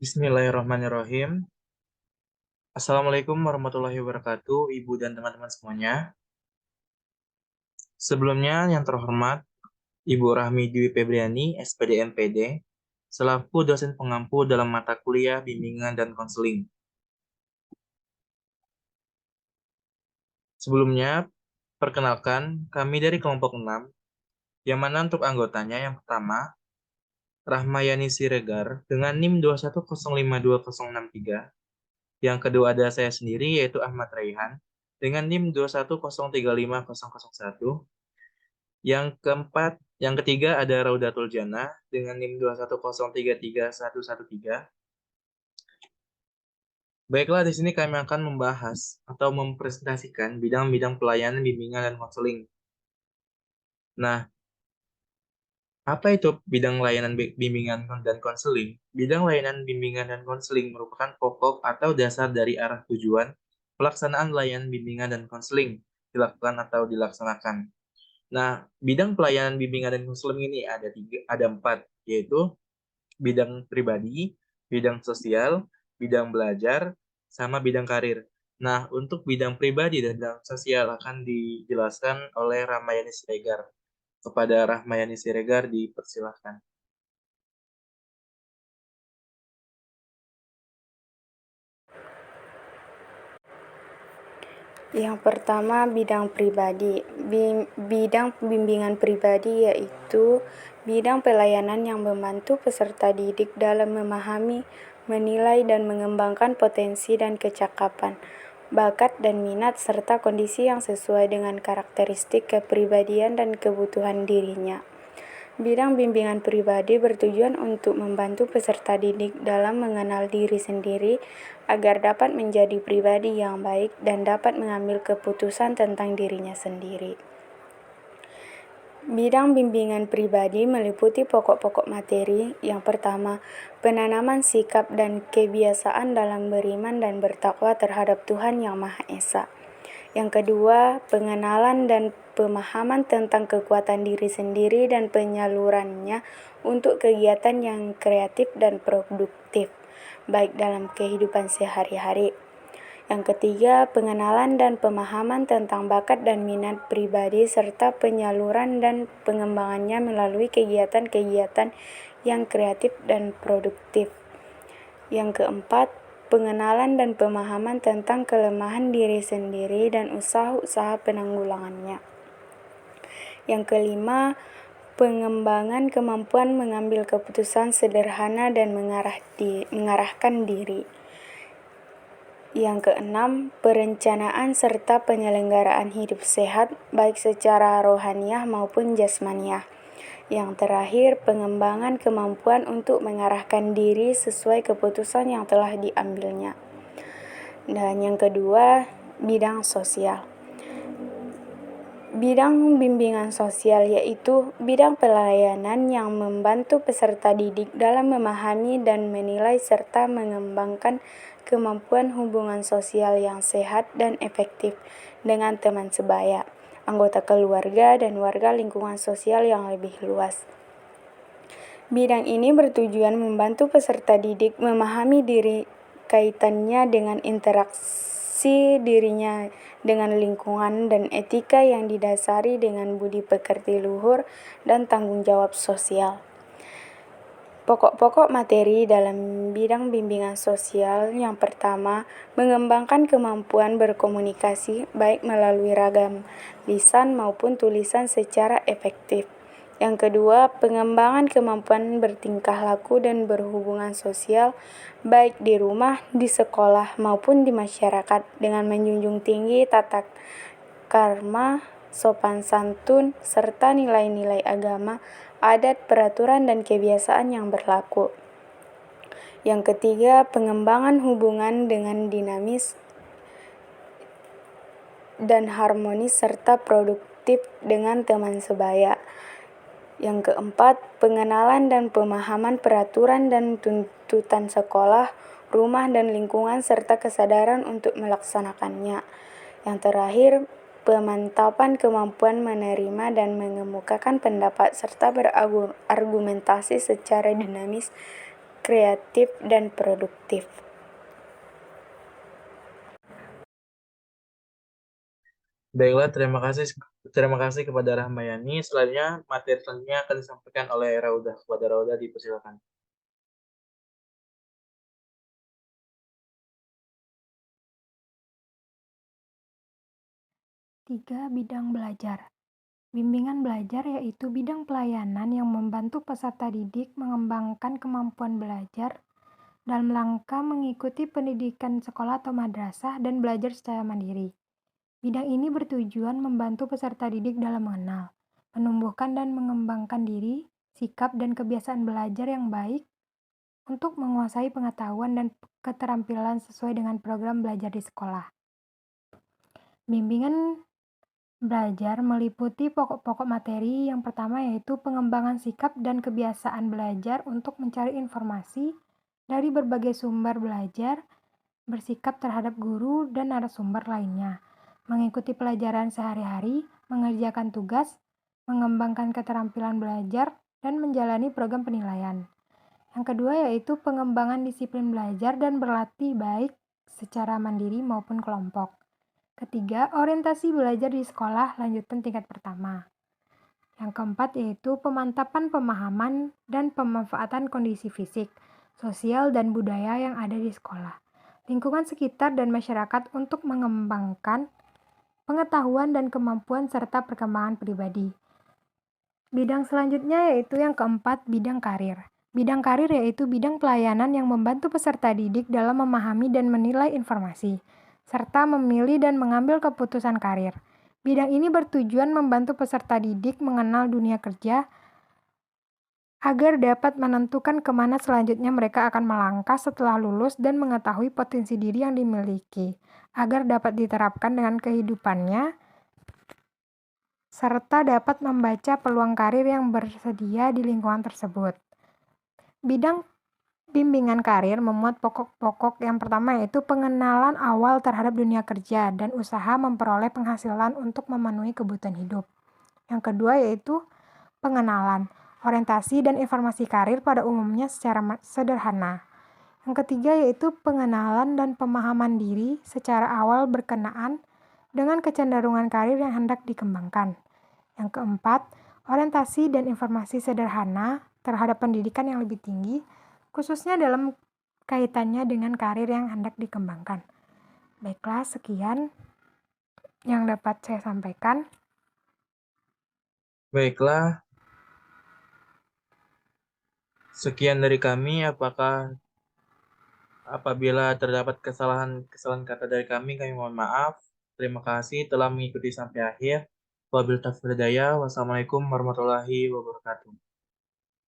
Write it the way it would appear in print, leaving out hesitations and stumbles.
Bismillahirrahmanirrahim. Assalamualaikum warahmatullahi wabarakatuh, Ibu dan teman-teman semuanya. Sebelumnya, yang terhormat, Ibu Rahmi Dwi Febriani, SPD MPD, selaku dosen pengampu dalam mata kuliah bimbingan dan konseling. Sebelumnya, perkenalkan, kami dari kelompok 6, yang mana untuk anggotanya yang pertama, Rahmayani Siregar dengan NIM 2105263. Yang kedua ada saya sendiri, yaitu Ahmad Raihan, dengan NIM 210350001. Yang ketiga ada Raudatul Jannah dengan NIM 210333113. Baiklah, di sini kami akan membahas atau mempresentasikan bidang-bidang pelayanan bimbingan dan konseling. Nah, apa itu bidang layanan bimbingan dan konseling? Bidang layanan bimbingan dan konseling merupakan pokok atau dasar dari arah tujuan pelaksanaan layanan bimbingan dan konseling dilakukan atau dilaksanakan. Nah, bidang pelayanan bimbingan dan konseling ini ada empat, yaitu bidang pribadi, bidang sosial, bidang belajar, sama bidang karir. Nah, untuk bidang pribadi dan bidang sosial akan dijelaskan oleh Ramayani Siregar. Kepada Rahmayani Siregar dipersilahkan. Yang pertama, bidang pribadi. Bidang bimbingan pribadi yaitu bidang pelayanan yang membantu peserta didik dalam memahami, menilai, dan mengembangkan potensi dan kecakapan, bakat dan minat, serta kondisi yang sesuai dengan karakteristik kepribadian dan kebutuhan dirinya. Bidang bimbingan pribadi bertujuan untuk membantu peserta didik dalam mengenal diri sendiri agar dapat menjadi pribadi yang baik dan dapat mengambil keputusan tentang dirinya sendiri. Bidang bimbingan pribadi meliputi pokok-pokok materi. Yang pertama, penanaman sikap dan kebiasaan dalam beriman dan bertakwa terhadap Tuhan Yang Maha Esa. Yang kedua, pengenalan dan pemahaman tentang kekuatan diri sendiri dan penyalurannya untuk kegiatan yang kreatif dan produktif, baik dalam kehidupan sehari-hari. Yang ketiga, pengenalan dan pemahaman tentang bakat dan minat pribadi serta penyaluran dan pengembangannya melalui kegiatan-kegiatan yang kreatif dan produktif. Yang keempat, pengenalan dan pemahaman tentang kelemahan diri sendiri dan usaha-usaha penanggulangannya. Yang kelima, pengembangan kemampuan mengambil keputusan sederhana dan mengarahkan diri. Yang keenam, perencanaan serta penyelenggaraan hidup sehat baik secara rohaniah maupun jasmaniah. Yang terakhir, pengembangan kemampuan untuk mengarahkan diri sesuai keputusan yang telah diambilnya. Dan yang kedua, bidang sosial. Bidang bimbingan sosial yaitu bidang pelayanan yang membantu peserta didik dalam memahami dan menilai serta mengembangkan kemampuan hubungan sosial yang sehat dan efektif dengan teman sebaya, anggota keluarga, dan warga lingkungan sosial yang lebih luas. Bidang ini bertujuan membantu peserta didik memahami diri kaitannya dengan interaksi dirinya dengan lingkungan dan etika yang didasari dengan budi pekerti luhur dan tanggung jawab sosial. Pokok-pokok materi dalam bidang bimbingan sosial. Yang pertama, mengembangkan kemampuan berkomunikasi baik melalui ragam lisan maupun tulisan secara efektif. Yang kedua, pengembangan kemampuan bertingkah laku dan berhubungan sosial baik di rumah, di sekolah, maupun di masyarakat dengan menjunjung tinggi tata krama, sopan santun, serta nilai-nilai agama, adat, peraturan, dan kebiasaan yang berlaku. Yang ketiga, pengembangan hubungan dengan dinamis dan harmonis serta produktif dengan teman sebaya. Yang keempat, pengenalan dan pemahaman peraturan dan tuntutan sekolah, rumah, dan lingkungan serta kesadaran untuk melaksanakannya. Yang terakhir, pemantapan kemampuan menerima dan mengemukakan pendapat serta berargumentasi secara dinamis kreatif, dan produktif. Baiklah, terima kasih kepada Rahmayani. Selanjutnya, materi selanjutnya akan disampaikan oleh Rauda. Kepada Rauda dipersilakan. Tiga, bidang belajar. Bimbingan belajar yaitu bidang pelayanan yang membantu peserta didik mengembangkan kemampuan belajar dalam rangka mengikuti pendidikan sekolah atau madrasah dan belajar secara mandiri. Bidang ini bertujuan membantu peserta didik dalam mengenal, menumbuhkan dan mengembangkan diri, sikap dan kebiasaan belajar yang baik untuk menguasai pengetahuan dan keterampilan sesuai dengan program belajar di sekolah. Bimbingan belajar meliputi pokok-pokok materi. Yang pertama yaitu pengembangan sikap dan kebiasaan belajar untuk mencari informasi dari berbagai sumber belajar, bersikap terhadap guru dan narasumber lainnya, mengikuti pelajaran sehari-hari, mengerjakan tugas, mengembangkan keterampilan belajar, dan menjalani program penilaian. Yang kedua yaitu pengembangan disiplin belajar dan berlatih baik secara mandiri maupun kelompok. Ketiga, orientasi belajar di sekolah lanjutan tingkat pertama. Yang keempat yaitu pemantapan pemahaman dan pemanfaatan kondisi fisik, sosial, dan budaya yang ada di sekolah, lingkungan sekitar, dan masyarakat untuk mengembangkan pengetahuan dan kemampuan serta perkembangan pribadi. Bidang selanjutnya yaitu yang keempat, bidang karir. Bidang karir yaitu bidang pelayanan yang membantu peserta didik dalam memahami dan menilai informasi, serta memilih dan mengambil keputusan karir. Bidang ini bertujuan membantu peserta didik mengenal dunia kerja agar dapat menentukan kemana selanjutnya mereka akan melangkah setelah lulus dan mengetahui potensi diri yang dimiliki, agar dapat diterapkan dengan kehidupannya, serta dapat membaca peluang karir yang bersedia di lingkungan tersebut. Bidang bimbingan karir memuat pokok-pokok. Yang pertama yaitu pengenalan awal terhadap dunia kerja dan usaha memperoleh penghasilan untuk memenuhi kebutuhan hidup. Yang kedua yaitu pengenalan, orientasi dan informasi karir pada umumnya secara sederhana. Yang ketiga yaitu pengenalan dan pemahaman diri secara awal berkenaan dengan kecenderungan karir yang hendak dikembangkan. Yang keempat, orientasi dan informasi sederhana terhadap pendidikan yang lebih tinggi, khususnya dalam kaitannya dengan karir yang hendak dikembangkan. Baiklah, sekian yang dapat saya sampaikan. Baiklah, sekian dari kami. Apabila terdapat kesalahan kata dari kami mohon maaf. Terima kasih telah mengikuti sampai akhir. Wabillahi taufiq wal hidayah. Wassalamualaikum warahmatullahi wabarakatuh.